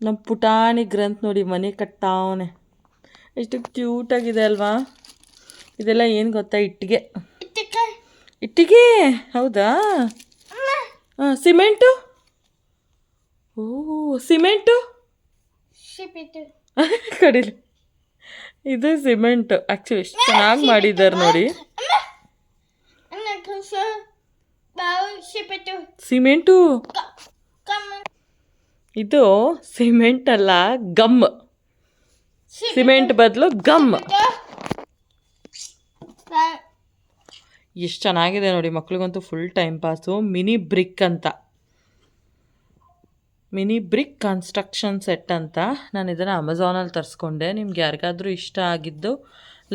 ನಮ್ಮ ಪುಟಾಣಿ ಗ್ರಂಥ್ ನೋಡಿ ಮನೆ ಕಟ್ಟಾವನೆ. ಎಷ್ಟು ಕ್ಯೂಟಾಗಿದೆ ಅಲ್ವಾ. ಇದೆಲ್ಲ ಏನು ಗೊತ್ತಾ, ಇಟ್ಟಿಗೆ. ಇಟ್ಟಿಗೆ ಹೌದಾ. ಹಾಂ, ಸಿಮೆಂಟು. ಓ ಸಿಮೆಂಟು ಕಡಿಲಿ. ಇದು ಸಿಮೆಂಟು. ಆ್ಯಕ್ಚುಲಿ ಎಷ್ಟು ಚೆನ್ನಾಗಿ ಮಾಡಿದ್ದಾರೆ ನೋಡಿ. ಸಿಮೆಂಟು ಇದು ಸಿಮೆಂಟ್ ಅಲ್ಲ, ಗಮ್. ಸಿಮೆಂಟ್ ಬದಲು ಗಮ್. ಎಷ್ಟು ಚೆನ್ನಾಗಿದೆ ನೋಡಿ, ಮಕ್ಳಿಗಂತೂ full time pass. Mini brick ಅಂತ, ಮಿನಿ ಬ್ರಿಕ್ ಕನ್ಸ್ಟ್ರಕ್ಷನ್ ಸೆಟ್ ಅಂತ. ನಾನು ಇದನ್ನು ಅಮೆಝಾನಲ್ಲಿ ತರಿಸ್ಕೊಂಡೆ. ನಿಮ್ಗೆ ಯಾರಿಗಾದರೂ ಇಷ್ಟ ಆಗಿದ್ದು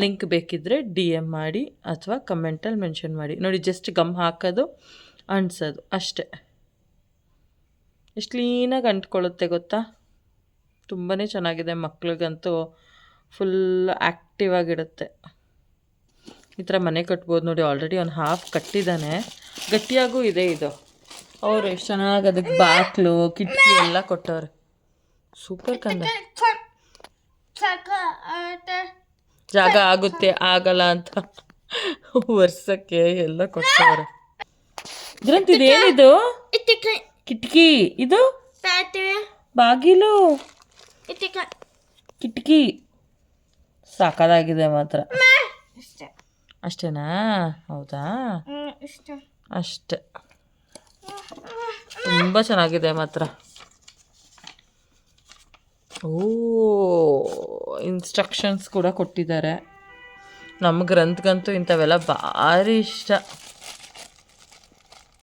ಲಿಂಕ್ ಬೇಕಿದ್ದರೆ DM ಮಾಡಿ ಅಥವಾ ಕಮೆಂಟಲ್ಲಿ ಮೆನ್ಷನ್ ಮಾಡಿ. ನೋಡಿ, ಜಸ್ಟ್ ಗಮ್ ಹಾಕೋದು, ಅಂಟಿಸೋದು ಅಷ್ಟೆ. ಎಷ್ಟು ಕ್ಲೀನಾಗಿ ಅಂಟ್ಕೊಳ್ಳುತ್ತೆ ಗೊತ್ತಾ. ತುಂಬಾ ಚೆನ್ನಾಗಿದೆ. ಮಕ್ಳಿಗಂತೂ ಫುಲ್ ಆ್ಯಕ್ಟಿವ್ ಆಗಿಡುತ್ತೆ. ಈ ಥರ ಮನೆ ಕಟ್ಬೋದು ನೋಡಿ. ಆಲ್ರೆಡಿ ಒಂದು ಹಾಫ್ ಕಟ್ಟಿದ್ದಾನೆ, ಗಟ್ಟಿಯಾಗೂ ಇದೆ ಇದು. ಅವರು ಎಷ್ಟು ಚೆನ್ನಾಗಿ ಅದಕ್ಕೆ ಬಾಕ್ಲು ಕಿಟಕಿ ಎಲ್ಲ ಕೊಟ್ಟವ್ರೆ. ಸೂಪರ್ ಕಂದ. ಜಾಗ ಆಗುತ್ತೆ ಆಗಲ್ಲ ಅಂತ ವರ್ಷಕ್ಕೆ ಎಲ್ಲ ಕೊಟ್ಟವ್ರೆ. ಗ್ರಂಥ್ ಇದೇನಿದು? ಕಿಟಕಿ. ಇದು ಬಾಗಿಲು, ಕಿಟಕಿ. ಸಾಕಾಗಿದೆ ಮಾತ್ರ. ಅಷ್ಟೇನಾ? ಹೌದಾ, ಅಷ್ಟೆ. ತುಂಬ ಚೆನ್ನಾಗಿದೆ ಮಾತ್ರ. ಓ, ಇನ್ಸ್ಟ್ರಕ್ಷನ್ಸ್ ಕೂಡ ಕೊಟ್ಟಿದ್ದಾರೆ. ನಮ್ಮ ಗ್ರಂಥಗಂತೂ ಇಂಥವೆಲ್ಲ ಭಾರಿ ಇಷ್ಟ.